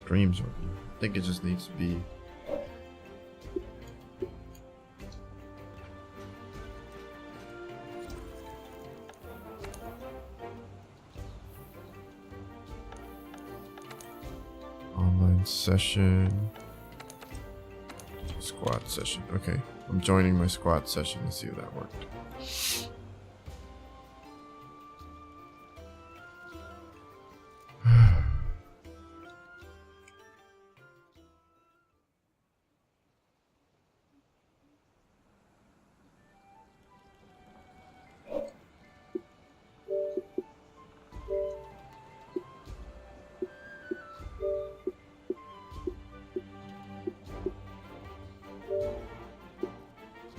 streams open. I think it just needs to be. Online session. Squad session. Okay. I'm joining my squad session to see if that worked.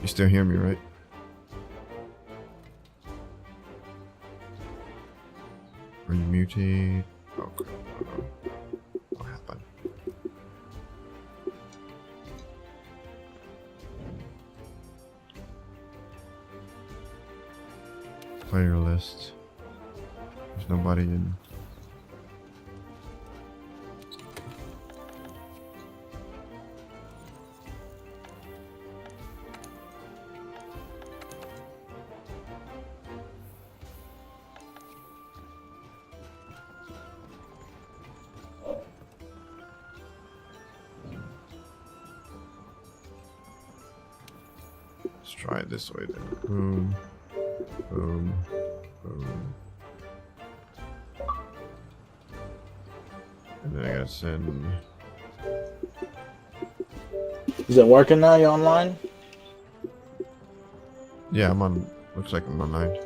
You still hear me, right? Are you muted? Okay. What happened? Player list. There's nobody in. Let's try it this way then. Boom, boom, boom. And then I gotta send. Is it working now? You online? Yeah, I'm on. Looks like I'm online.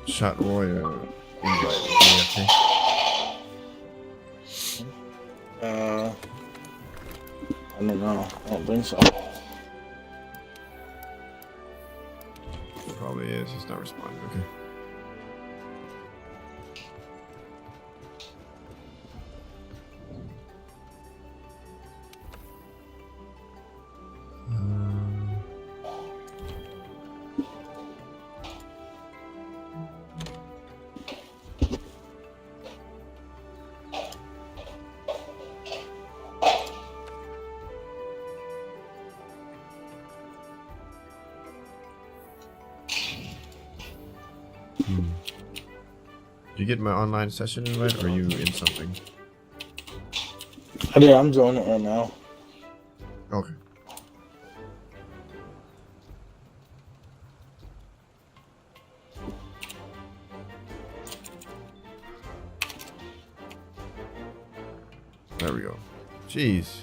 Shot Roy invite. Okay. I don't know. I don't think so. Probably is. He's not responding. Okay. Did you get my online session invite, or are you in something? Yeah, I'm joining it right now. Okay. There we go. Jeez.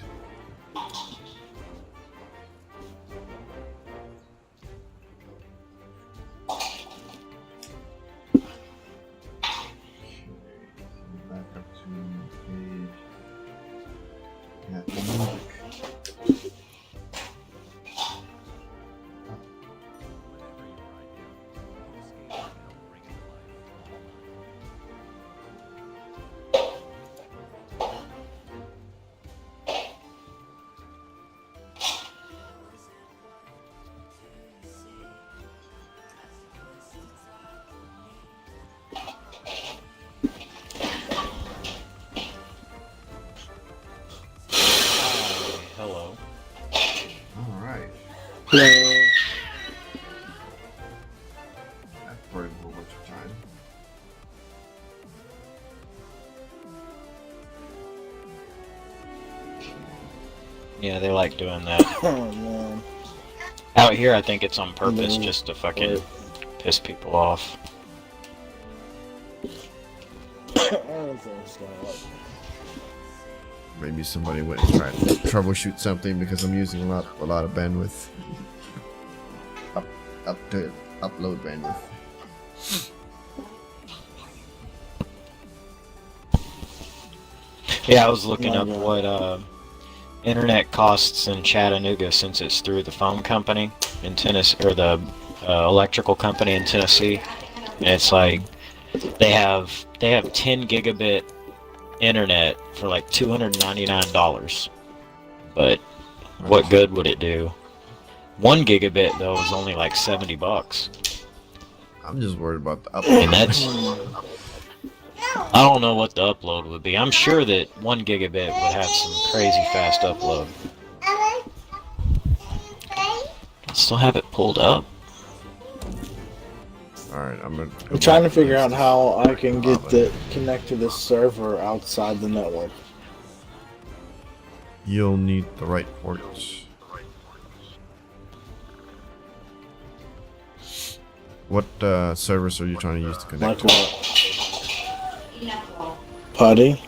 Hello. All right. Hello. That's probably a whole bunch of time. Yeah, they like doing that. Oh man. Out here, I think it's on purpose No. just to fucking piss people off. I don't think it's gonna work. Maybe somebody went and tried to troubleshoot something because I'm using a lot of bandwidth. Upload bandwidth. Yeah, I was looking Oh, up yeah. what internet costs in Chattanooga since it's through the phone company in Tennessee, or the electrical company in Tennessee, and it's like they have 10 gigabit internet for like $299, but what good would it do? 1 gigabit though is only like $70. I'm just worried about the And upload. that's I don't know what the upload would be. I'm sure that 1 gigabit would have some crazy fast upload. I still have it pulled up. Alright, I'm gonna. I'm trying to figure out how I can get the connect to this server outside the network. You'll need the right ports. What service are you trying to use to connect Like to? what? Putty?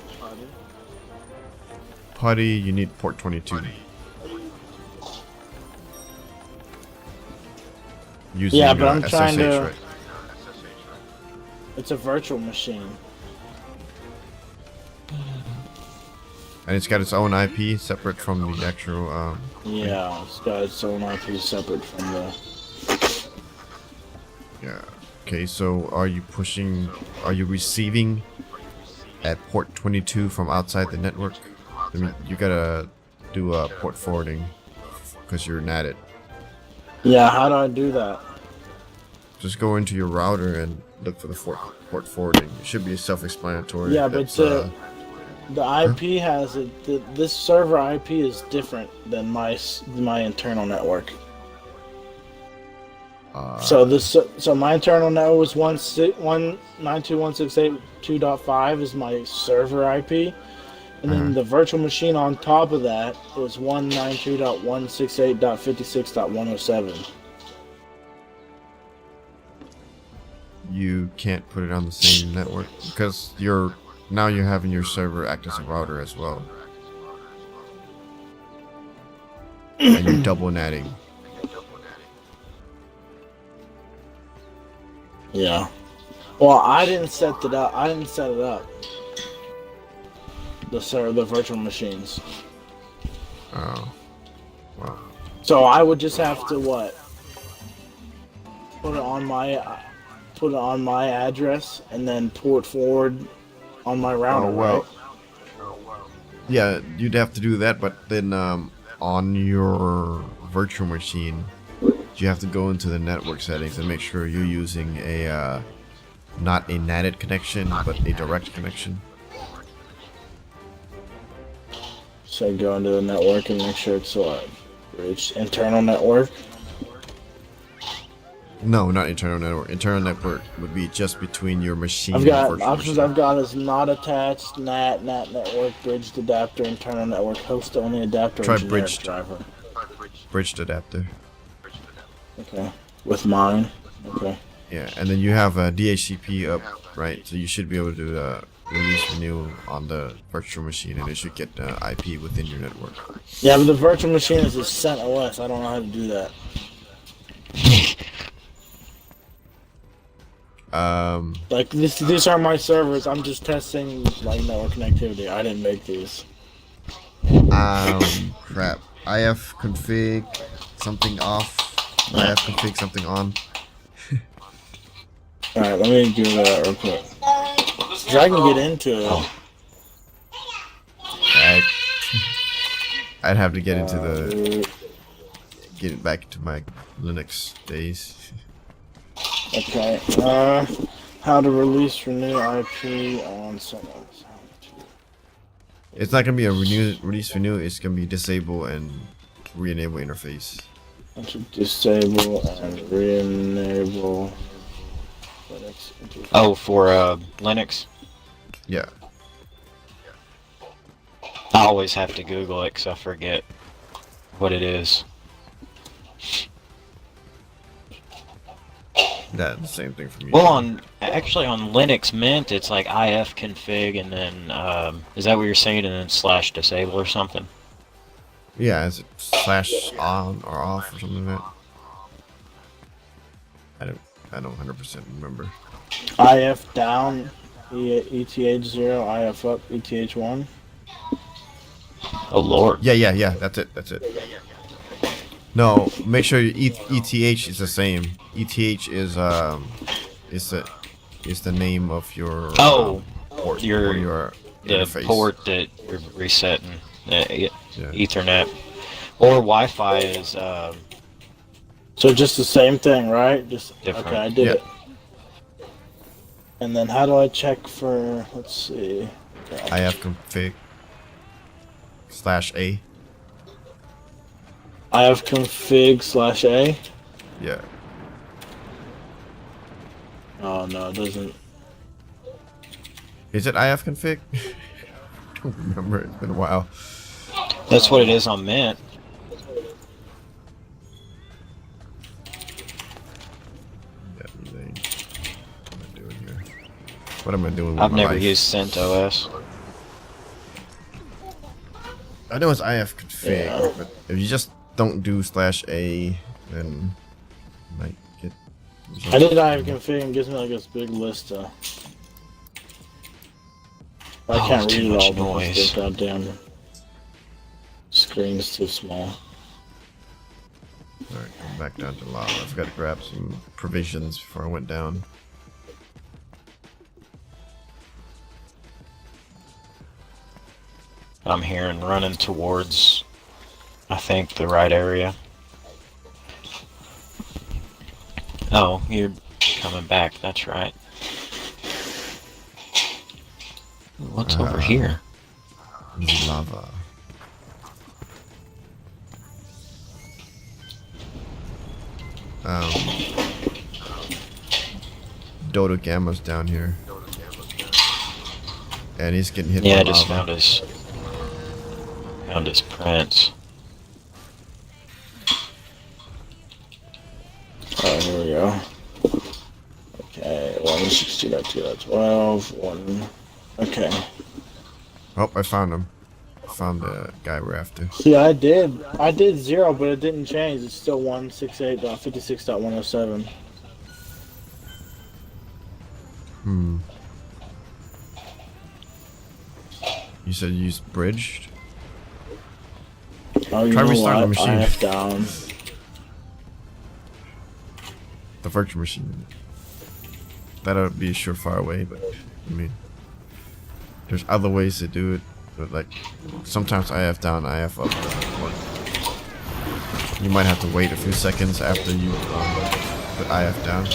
Putty, you need port 22. Using Yeah, but I'm trying SSH, to- right? It's a virtual machine. And it's got its own IP separate from the actual. Yeah, it's got its own IP separate from the. Yeah. Okay, so are you pushing? Are you receiving at port 22 from outside the network? I mean, you gotta do a port forwarding because you're NATed. Yeah, how do I do that? Just go into your router and look for the port forwarding. It should be self-explanatory. Yeah, but It's, the IP has it. This server IP is different than my internal network. So my internal network was 192.168.2.5 is my server IP, and then the virtual machine on top of that is 192.168.56.107. you can't put it on the same network because you're having your server act as a router as well, and you're double natting. Yeah. Well, I didn't set it up. The virtual machines. Oh, wow. So I would just have to what? Put it on my address and then port forward on my router. Oh, well. Right? Yeah, you'd have to do that, but then on your virtual machine, you have to go into the network settings and make sure you're using a not a NATed connection, but a direct connection. So go into the network and make sure it's what? It's internal network. No, not internal network. Internal network would be just between your machine I've and got virtual options. machine. I've got is not attached, NAT network, bridged adapter, internal network, host only adapter, Try and generic bridged. driver. Bridged adapter. Okay. With mine. Okay. Yeah, and then you have a DHCP up, right? So you should be able to do the release renew on the virtual machine, and it should get the IP within your network. Yeah, but the virtual machine is a CentOS. I don't know how to do that. Like these are my servers. I'm just testing like network connectivity. I didn't make these. Crap. IF config something off. IF config something on. All right, let me do that real quick. 'Cause I can get into it. I'd have to get into get back to my Linux days. Okay. How to release renew IP on CentOS. It's not gonna be a release renew. It's gonna be disable and re-enable interface. I should disable and re-enable. Linux interface. Oh, for Linux? Yeah. I always have to Google it because I forget what it is. That's the same thing for me. Well, actually on Linux Mint, it's like IF config and then, is that what you're saying? And then slash disable or something? Yeah, is it slash on or off or something like that? I don't 100% remember. IF down, ETH 0, IF up, ETH 1. Oh lord. Yeah. That's it. No, make sure your ETH is the same. ETH is the name of your port or your the interface. port that you're resetting, Yeah. Ethernet, or Wi-Fi is So just the same thing, right? Just Different. okay. I did Yeah. it. And then how do I check for? Let's see. ifconfig /A. I have config/A. Yeah. Oh no, it doesn't. Is it ifconfig? I don't remember. It's been a while. That's what it is on Mint. What am I doing with I've my never life? used CentOS. I know it's ifconfig, Yeah. but if you just don't do /A, then you might get. I did ifconfig and it gives me like this big list of. I Oh, can't too read it much all because noise. the goddamn screen's too small. Alright, I'm back down to lava. I've got to grab some provisions before I went down. I'm here and running towards, I think, the right area. Oh, you're coming back. That's right. What's over here? Lava. Dodo Gamma's down here. And he's getting hit Yeah, by I just lava. found his prints. Alright, here we go. Okay, 116.2.12. 1. Okay. Oh, I found him. I found the guy we're after. See, I did 0, but it didn't change. It's still 168.56.107. You said you used bridged? Oh, you Try know restarting the what? machine. IF down. The virtual machine. That'll be a surefire way, but I mean, there's other ways to do it. But like, sometimes IF down, IF up doesn't work. You might have to wait a few seconds after you put IF down.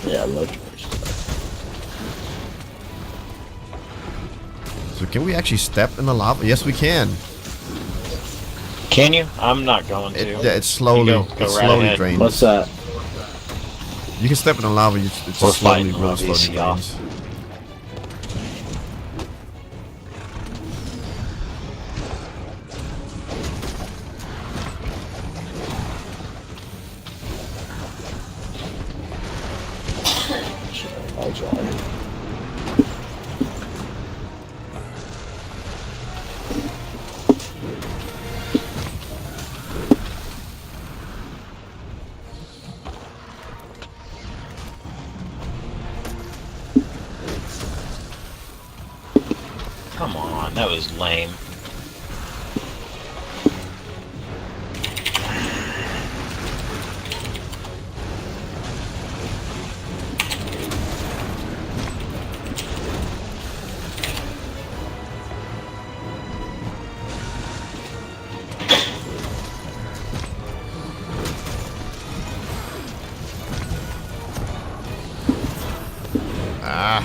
Yeah, look. So can we actually step in the lava? Yes, we can. Can you? I'm not going to. It slowly, You go it right slowly ahead. drains. What's that? You can step in the lava. It We're just slowly, fighting really slowly Lavasioth. drains. I'll join. Come on, that was lame. Ah.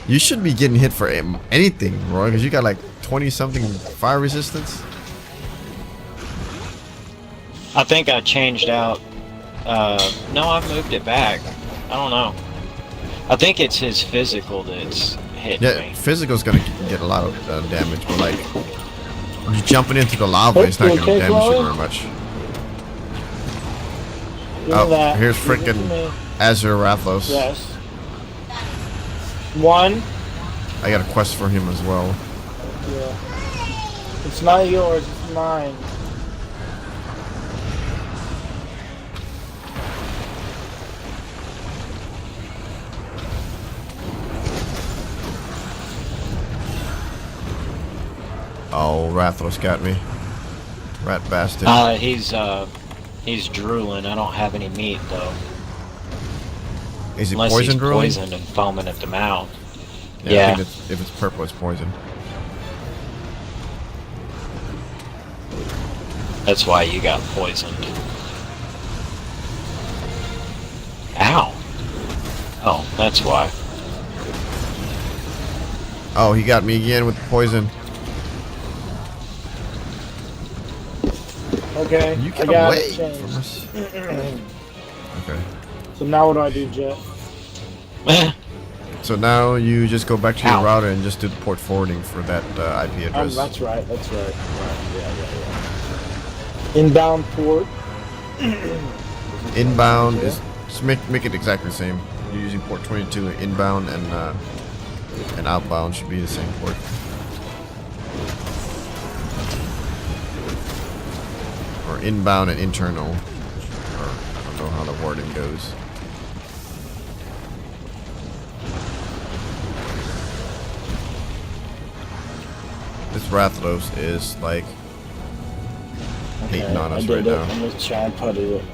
You should be getting hit for anything, Roy, because you got like 20-something fire resistance. I think I changed out. No, I've moved it back. I don't know. I think it's his physical that's hitting Yeah, me. physical's gonna get a lot of damage, but like you jumping into the lava, it's not You gonna okay, damage you Chloe? very much. Give me Oh, that. here's Give it to frickin' me. Azure Rathlos. Yes. 1. I got a quest for him as well. Yeah. It's not yours, it's mine. Oh, Rathlos got me. Rat bastard. He's drooling. I don't have any meat though. Is he Unless poison he's drooling? poisoned and foaming at the mouth. Yeah. I think it's, if it's purple, it's poison. That's why you got poisoned. Ow. Oh, that's why. Oh, he got me again with poison. Okay, You I get got away it from changed. us. Okay. So now what do I do, Jet? So now you just go back to your Ow. router and just do the port forwarding for that IP address. That's right. Right. Yeah. Inbound port. Inbound is just make it exactly the same. You're using port 22 inbound and outbound should be the same port. Or inbound and internal. Or I don't know how the wording goes. This Rathalos is like hating on us right now. I'm just trying to put it.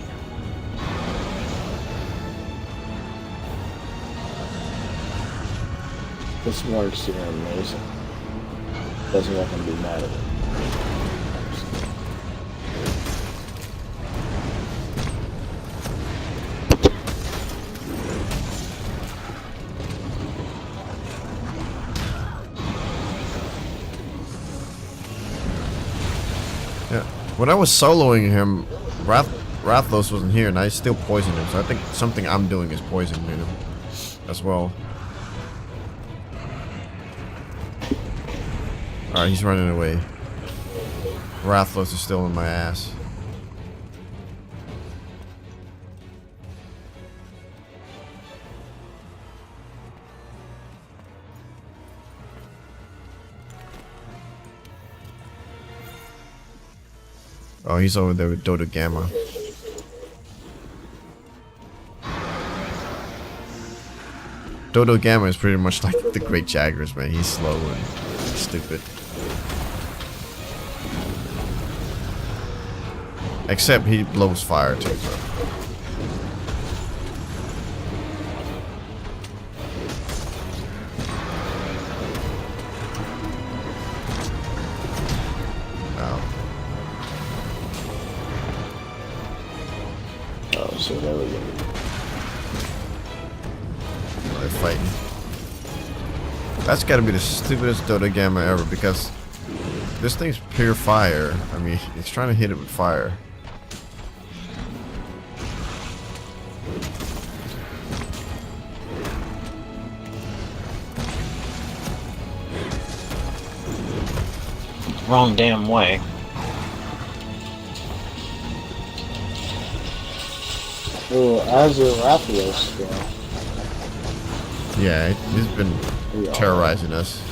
This works here amazing. Doesn't let them be mad at it. Yeah. When I was soloing him, Rathalos wasn't here, and I still poisoned him. So I think something I'm doing is poisoning him as well. Alright, he's running away. Rathalos is still in my ass. Oh, he's over there with Dodo Gamma. Dodo Gamma is pretty much like the Great Jaggers, man. He's slow and stupid. Except he blows fire too. So. Oh, so there we go. They're fighting. That's gotta be the stupidest Dodo Gamma ever because this thing's pure fire. I mean, it's trying to hit it with fire. Wrong damn way. Oh, as a Rathalos, Yeah, he's been terrorizing us.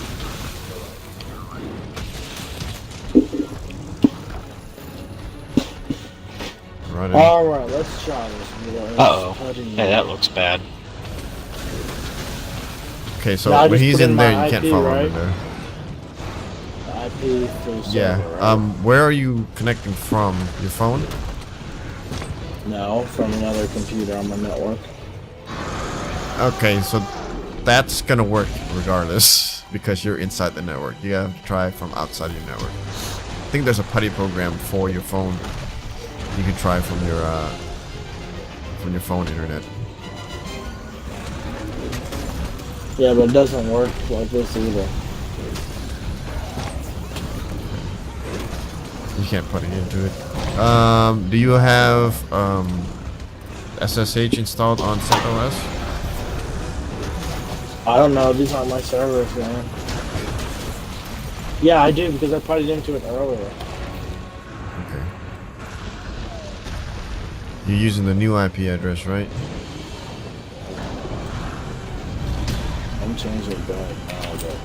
Running. Alright, let's try this. Uh-oh. Hey, that looks bad. Okay, so Now I when just he's put in in there, my you can't IP, follow him right? in there. IP for server, Yeah. right? Where are you connecting from? Your phone? No, from another computer on my network. Okay, so that's gonna work regardless because you're inside the network. You gotta try from outside your network. I think there's a putty program for your phone. You can try from your phone internet. Yeah, but it doesn't work like this either. You can't put it into it. Do you have SSH installed on CentOS? I don't know, these aren't my servers, man. Yeah, I do, because I putted into it earlier. Okay. You're using the new IP address, right? I'm changing it back now, but...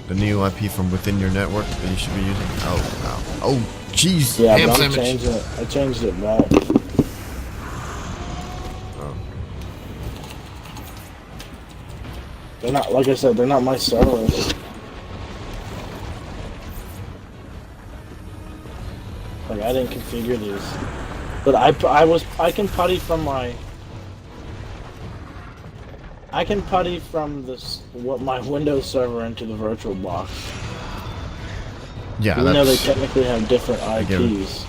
The new IP from within your network that you should be using. Oh, wow. Oh, jeez. Yeah, Ham but I'm sandwich. changing it. I changed it back. Oh. They're not, like I said, they're not my servers. Like, I didn't configure these. But I can putty from my I can putty from this my Windows server into the virtual box. Yeah, Even though they that's technically have different Again, IPs.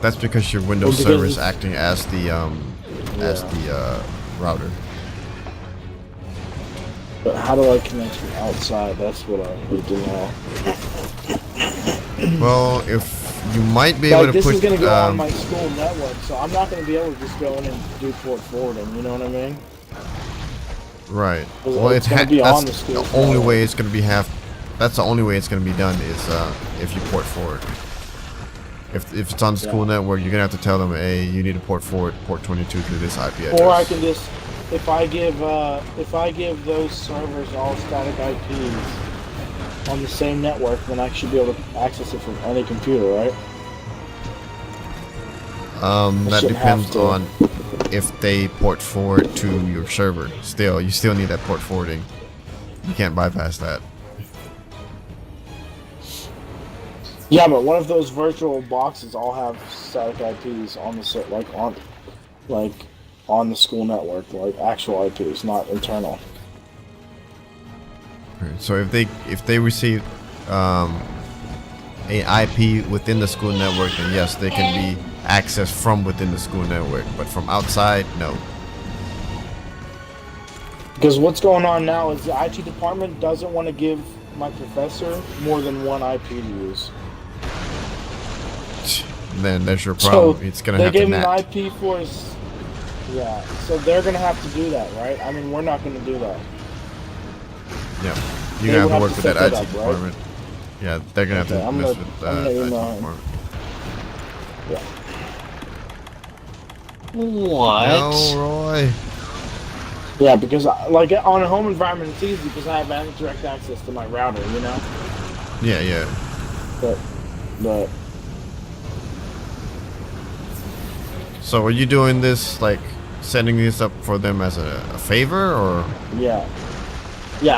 that's because your Windows Well, because server is it's- acting as the router. But how do I connect from outside? That's what I need to know. Well, if you might be able Like, to this put is going to go on my school network, so I'm not going to be able to just go in and do port forwarding, you know what I mean? right. Well, Well, it's gonna be that's on the school the only network. way it's gonna be That's the only way it's gonna be done is if you port forward. If it's on the school network, you're gonna have to tell them, hey, you need to port forward port 22 to this IP address. Or I can just, if I give those servers all static IPs on the same network, then I should be able to access it from any computer, right? That shouldn't depends have to. on if they port forward to your server. You still need that port forwarding. You can't bypass that. Yeah, but what if those virtual boxes all have static IPs on the on the school network, like actual IPs, not internal? Right, so if they receive a IP within the school network, then yes, they can be accessed from within the school network. But from outside, no. Because what's going on now is the IT department doesn't want to give my professor more than one IP to use. Then there's your problem. So It's gonna they have to gave him an NAT. IP for his. Yeah, so they're gonna have to do that, right? I mean, we're not gonna do that. Yeah, They you're gonna would have to have work to with set that that IT up, right? department. Yeah, they're gonna have Okay, to I'm mess gonna- with I'm gonna IT email him. department. Yeah. What? No, Roy. Yeah, because like on a home environment, it's easy because I have direct access to my router, you know. Yeah. But So are you doing this, like, setting this up for them as a favor, or? yeah,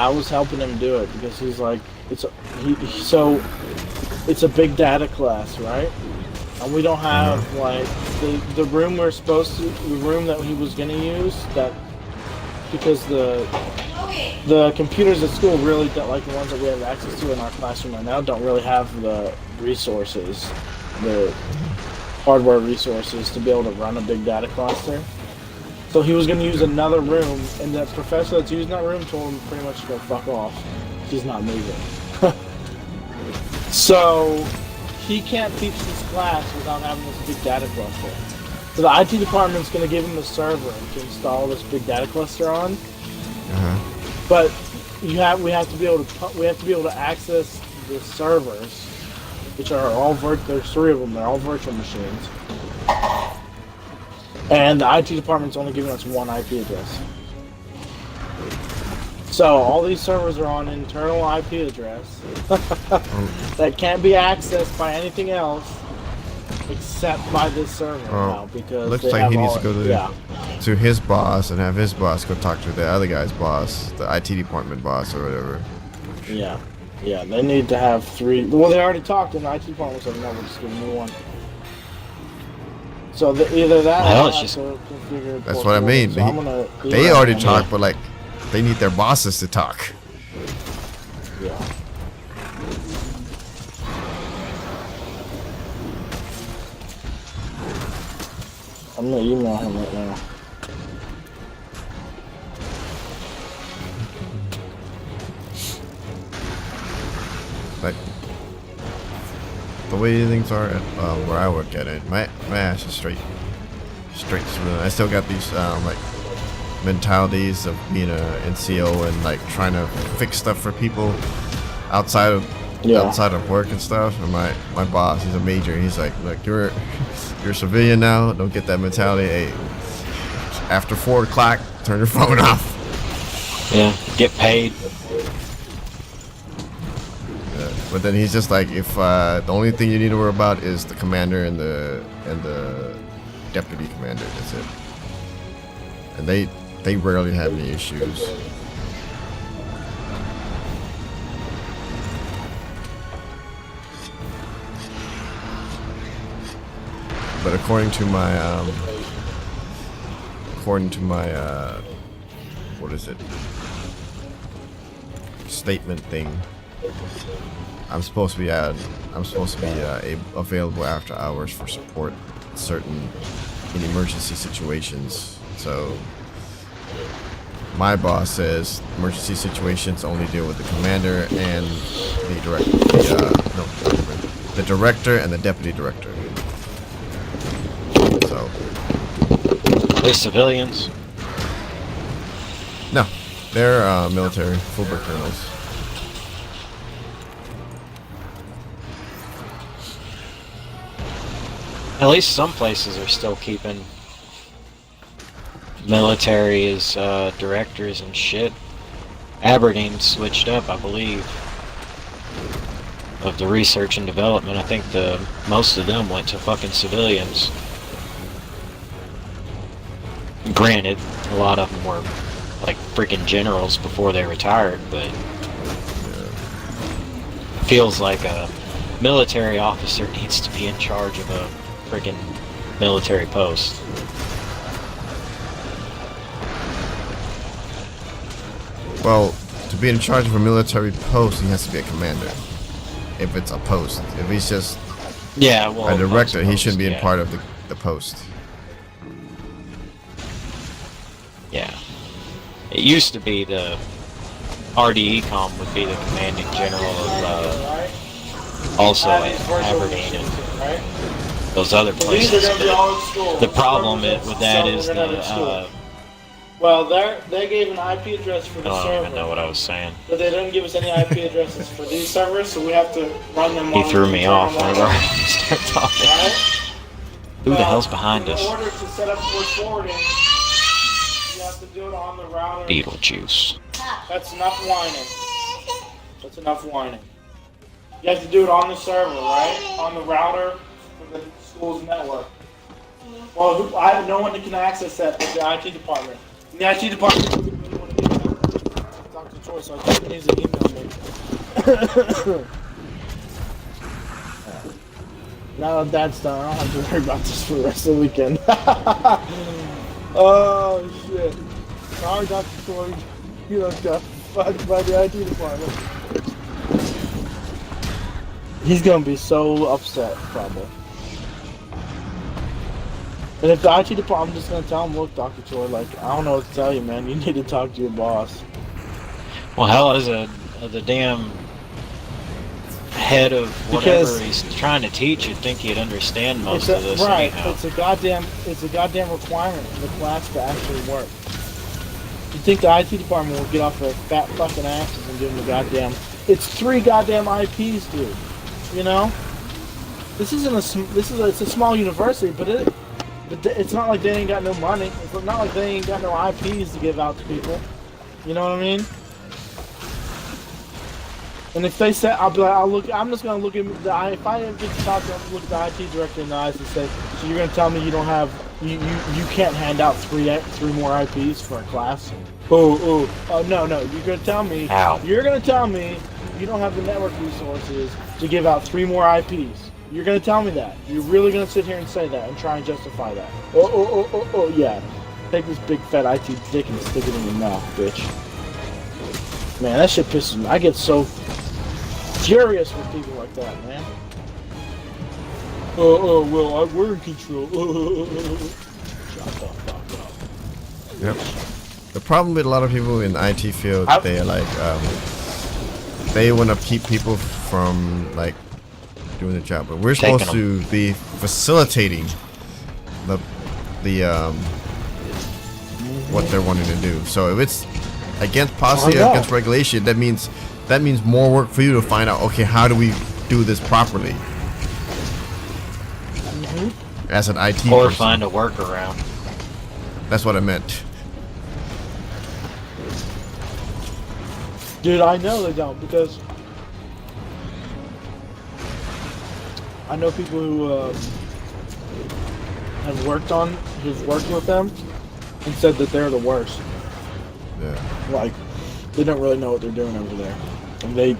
I was helping him do it because he's like, it's a big data class, right? And we don't have like the room we're supposed to, the room that he was gonna use, that because the computers at school really don't, like the ones that we have access to in our classroom right now, don't really have the resources, the hardware resources to be able to run a big data cluster. So he was going to use another room, and the professor that's using that room told him pretty much to go fuck off. He's not moving. So he can't teach this class without having this big data cluster. So the IT department's going to give him a server to install this big data cluster on. But we have to be able to access the servers, which are all there's 3 of them. They're all virtual machines. And the IT department's only giving us one IP address. So all these servers are on internal IP address that can't be accessed by anything else except by this server now, because looks they like have he needs all- to go to his boss and have his boss go talk to the other guy's boss, the IT department boss or whatever. Yeah, they need to have 3. Well, they already talked, and the IT department said, no, we're just getting a new one. So either that Well, or it's I'll just- have to configure That's port what I mean. forwarding. So I'm gonna They email already him. talked, but like, they need their bosses to talk. Yeah. I'm gonna email him right now. Like, the way things are at where I work at it, my ass is straight through. I still got these like mentalities of being a NCO and like trying to fix stuff for people outside of work and stuff. And my boss, he's a major. He's like, look, you're a civilian now. Don't get that mentality. Hey, after 4 o'clock, turn your phone off. Yeah, get paid. But then he's just like, if the only thing you need to worry about is the commander and the deputy commander, that's it. And they rarely have any issues. But according to my what is it? Statement thing. I'm supposed to be available after hours for support in emergency situations. So my boss says emergency situations only deal with the commander and the director. The director and the deputy director. So They're civilians. no, they're military, full-bird colonels. At least some places are still keeping military as directors and shit. Aberdeen switched up, I believe, of the research and development. I think most of them went to fucking civilians. Granted, a lot of them were like freaking generals before they retired, but feels like a military officer needs to be in charge of a freaking military post. Well, to be in charge of a military post, he has to be a commander. If it's a post. If he's just a director, he shouldn't be in part of the post. Yeah. It used to be the RDECOM would be the commanding general of also at Aberdeen and those other places. The problem with that is well, they gave an IP address for the server. I don't even know what I was saying. But they didn't give us any IP addresses for these servers, so we have to run them. He threw me off whenever I started talking. Right? Who the hell's behind us? In order to set up port forwarding, you have to do it on the router. Beetlejuice. That's enough whining. That's enough whining. You have to do it on the server, right? On the router for the school's network. Well, I have no one that can access that but the IT department. And the IT department doesn't really want to give that to Dr. Choi, so I think he needs to email me. Now that that's done, I don't have to worry about this for the rest of the weekend. Oh, shit. Sorry, Dr. Choi. You don't got fucked by the IT department. He's gonna be so upset, probably. And if the IT department, I'm just gonna tell him, look, Dr. Choi, like, I don't know what to tell you, man. You need to talk to your boss. Well, hell, as the damn head of whatever he's trying to teach, you'd think he'd understand most of this anyhow. It's a goddamn requirement for the class to actually work. You'd think the IT department would get off their fat fucking asses and give them the goddamn... It's 3 goddamn IPs, dude. You know? It's a small university, but it's not like they ain't got no money. It's not like they ain't got no IPs to give out to people. You know what I mean? And if they say, I'll be like, I'm just gonna look at if I ever get to talk to them, look at the IT director in the eyes and say, so you're gonna tell me you don't have, you can't hand out three more IPs for a class? No, you're gonna tell me, you don't have the network resources to give out 3 more IPs. You're gonna tell me that. You're really gonna sit here and say that and try and justify that. Yeah. Take this big fat IT dick and stick it in your mouth, bitch. Man, that shit pisses me. I get so furious with people like that, man. Well, we're in control. Shut the fuck up. Yep. The problem with a lot of people in the IT field, they are like, they want to keep people from like doing the job, but we're supposed to be facilitating the what they're wanting to do. So if it's against policy or against regulation, that means more work for you to find out, okay, how do we do this properly as an IT or person. Find a workaround. That's what I meant. Dude, I know they don't, because I know people who have worked with them and said that they're the worst. Yeah. Like, they don't really know what they're doing over there, and they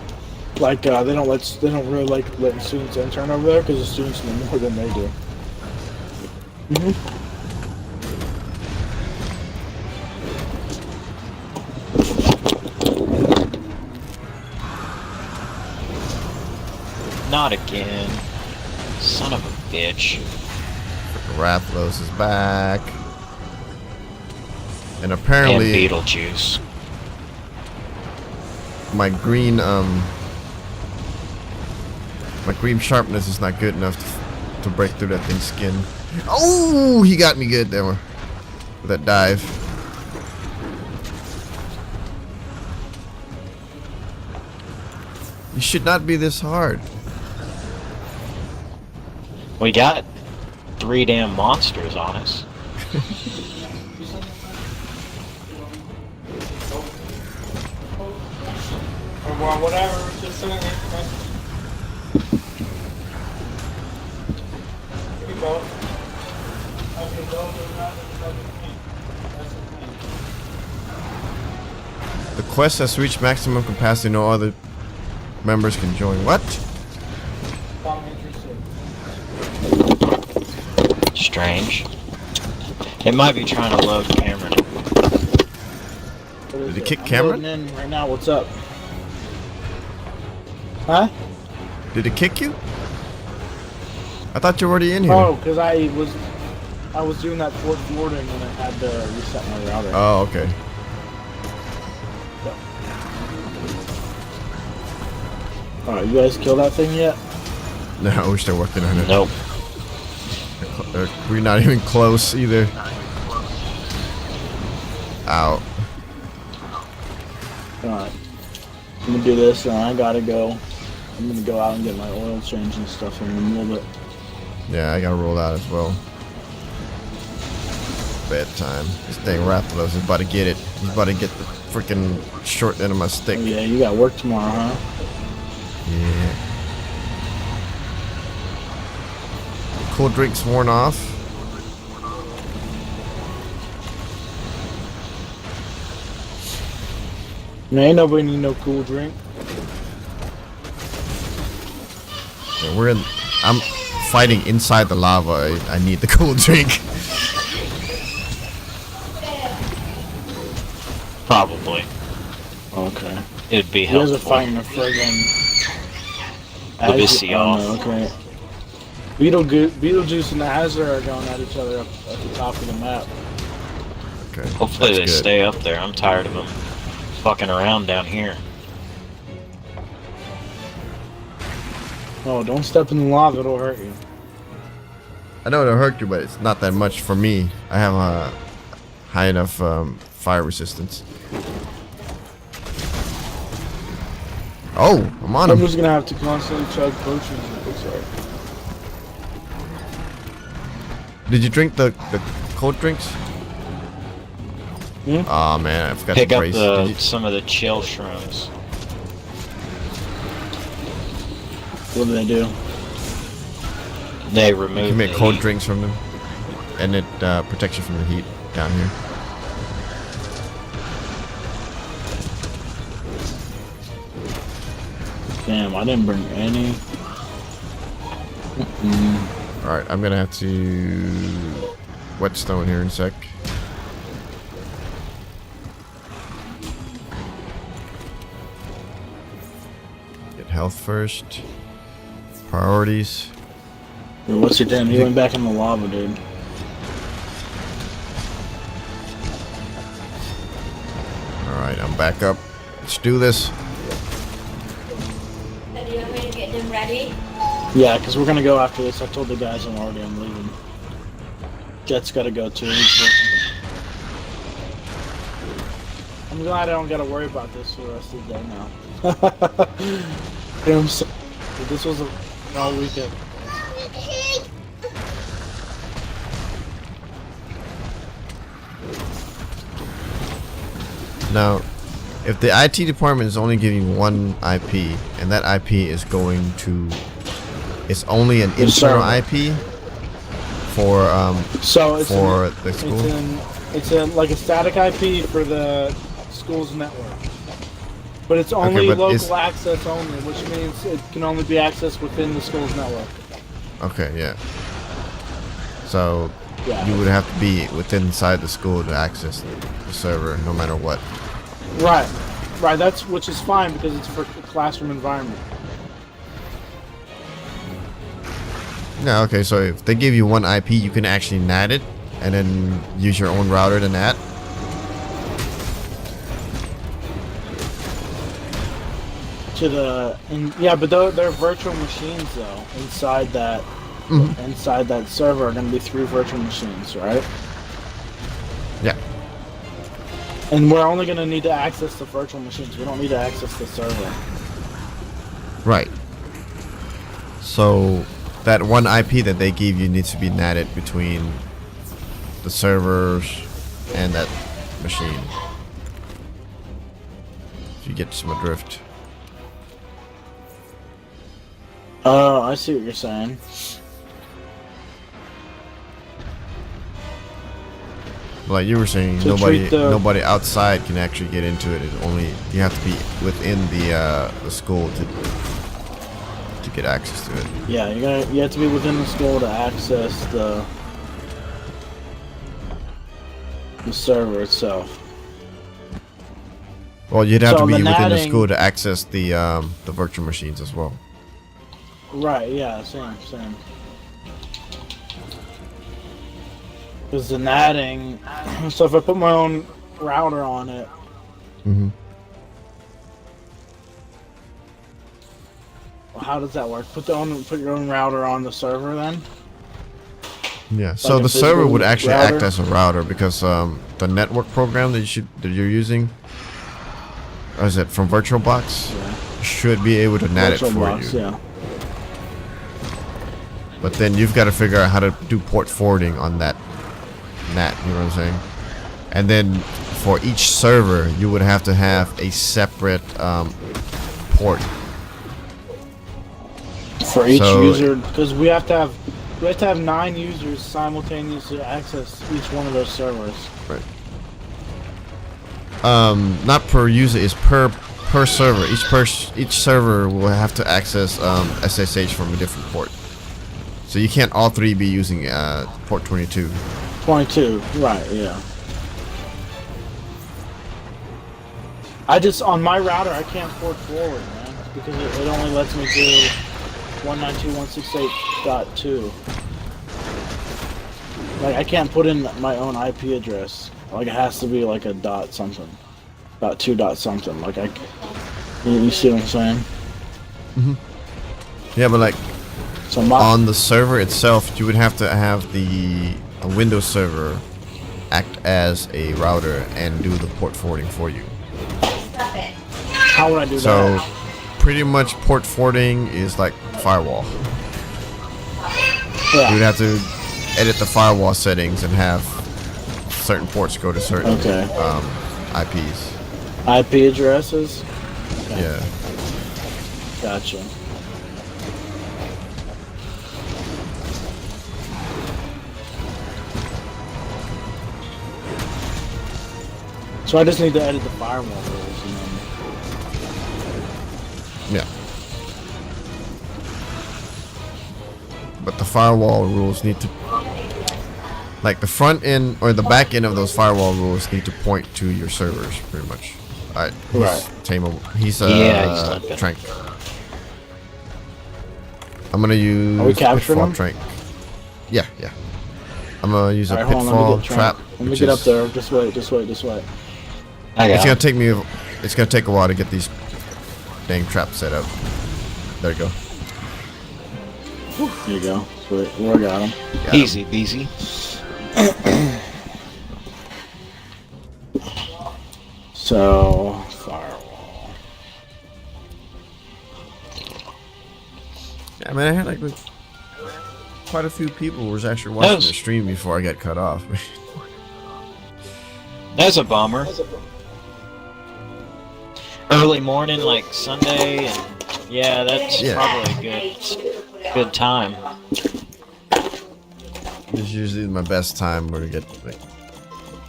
don't really like letting students intern over there because the students know more than they do. Not again. Son of a bitch. Rathalos is back. And And apparently Beetlejuice. my green sharpness is not good enough to break through that thing's skin. Oh, he got me good there with that dive. You should not be this hard. We got 3 damn monsters on us. Or whatever, just send it. The quest has reached maximum capacity. No other members can join. What? Strange. It might be trying to load Cameron. Did he kick I'm Cameron? loading in right now. What's up? Huh? Did it kick you? I thought you were already in here. Oh, because I was doing that Fort forwarding and I had to reset my router. Oh, okay. Alright, you guys kill that thing yet? No, we're still working on it. Nope. We're not even close either. Ow. Alright. I'm gonna do this and I gotta go. I'm gonna go out and get my oil change and stuff in a little bit. Yeah, I gotta roll out as well. Bedtime. This dang Rathalos is about to get it. He's about to get the freaking short end of my stick. Oh, yeah, you got work tomorrow, huh? Yeah. Cool drinks worn off. Man, ain't nobody need no cool drink. Yeah, I'm fighting inside the lava. I need the cool drink. Probably. Okay. It'd be You guys are helpful. fighting a friggin' Lavasioth. Oh, no, okay. Beetlejuice and the Hazard are going at each other up at the top of the map. Okay. Hopefully they that's good. stay up there. I'm tired of them fucking around down here. Oh, don't step in the lava, it'll hurt you. I know it'll hurt you, but it's not that much for me. I have a high enough fire resistance. Oh, I'm on I'm him. just gonna have to constantly chug potions. It looks like. Did you drink the cold drinks? Hmm? Oh man, I forgot Pick to up brace. Did you- some of the chill shrooms. What do they do? They You remove can make the cold heat. drinks from them, and it protects you from the heat down here. Damn, I didn't bring any. All right, I'm gonna have to whetstone here in a sec. Get health first. Priorities. Dude, what's your damn? You went back in the lava, dude. All right, I'm back up. Let's do this. Do you want me to get them ready? Yeah, because we're gonna go after this. I told the guys I'm leaving. Jet's gotta go too. He's working. I'm glad I don't gotta worry about this for the rest of the day now. This was all weekend. Now, if the IT department is only giving one IP, and that IP is going to, it's only an internal IP for So it's for the school. It's in like a static IP for the school's network. But it's only but local is- access only, which means it can only be accessed within the school's network. Okay, yeah. So Yeah. you would have to be within inside the school to access the server, no matter what. Right. Right, which is fine because it's for a classroom environment. Yeah, okay, so if they give you one IP, you can actually NAT it and then use your own router to NAT. To the yeah, but they're virtual machines though. Inside that server are going to be 3 virtual machines, right? Yeah. And we're only going to need to access the virtual machines. We don't need to access the server. Right. So that one IP that they give you needs to be NATed between the servers and that machine. You get some adrift. Oh, I see what you're saying. Like you were saying, To nobody outside can actually get into it. It's only you have to be within the school to get access to it. Yeah, you have to be within the school to access the server itself. Well, you'd have So to be the within the NATing- school to access the virtual machines as well. Right, yeah, same. Because the natting, so if I put my own router on it, Mm-hmm. how does that work? Put your own router on the server then? Yeah. So a the server physical would actually act router? as a router because the network program that you're using, or is it from VirtualBox, Yeah. should be able to NAT it for VirtualBox, you. yeah. But then you've got to figure out how to do port forwarding on that NAT, you know what I'm saying? And then for each server, you would have to have a separate port. For each So- user, because we have to have 9 users simultaneously access each one of those servers. Right. Not per user, is per server. Each server will have to access SSH from a different port. So you can't all 3 be using port 22. 22, right, yeah. On my router, I can't port forward, man, because it only lets me do 192.168.2. Like, I can't put in my own IP address. Like, it has to be like a dot something. .2 dot something. Like, you see what I'm saying? Yeah, but like So on the server itself, you would have to have a Windows server act as a router and do the port forwarding for you. how would I do So that? pretty much port forwarding is like firewall. You would Yeah. have to edit the firewall settings and have certain ports go to certain Okay. IPs. IP addresses? Yeah. Gotcha. So I just need to edit the firewall rules and then... Yeah. But the firewall rules need to, like the front end or the back end of those firewall rules need to point to your servers, pretty much. Alright. Right. He's Yeah, he's limping. Trank. I'm gonna use Are we capturing Pitfall him? Trank. Yeah. I'm gonna use a Alright, hold on, Pitfall let me get Trap. Let me which get is- up there. Just wait. I It's got gonna it. take me. It's gonna take a while to get these dang traps set up. There you go. Here you go. Sweet. We got him. Got him. Easy peasy. So, firewall. Yeah, man, I had like quite a few people was actually watching Yes. the stream before I got cut off. That's a bummer. Early morning, like Sunday, and yeah, that's Yeah. probably a good time. It's usually my best time where to get like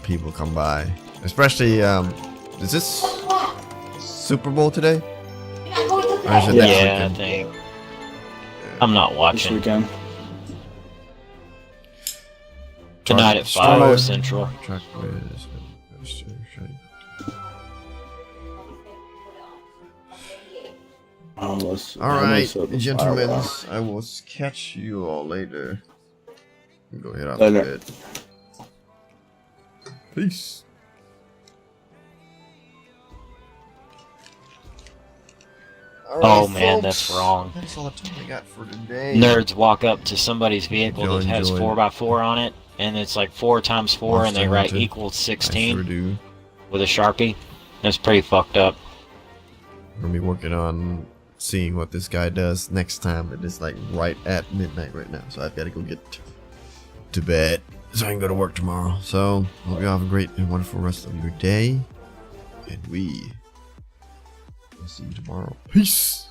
people come by, especially is this Super Bowl today? Or is it next Yeah, I weekend? think. I'm not This watching. weekend. Tonight at 5 Central. Track with- All Alright, gentlemen, I will catch you all later. Go ahead out to Later. bed. Peace. Oh man, that's wrong. That's all the time I got for today. Nerds walk up to somebody's vehicle Y'all that has enjoyed. 4x4 on it, and it's like 4 times 4, and they Monster write Hunter. equals I 16 sure do. with a Sharpie. That's pretty fucked up. I'm gonna be working on seeing what this guy does next time. It is like right at midnight right now, so I've got to go get to bed so I can go to work tomorrow. So hope you have a great and wonderful rest of your day, and we will see you tomorrow. Peace.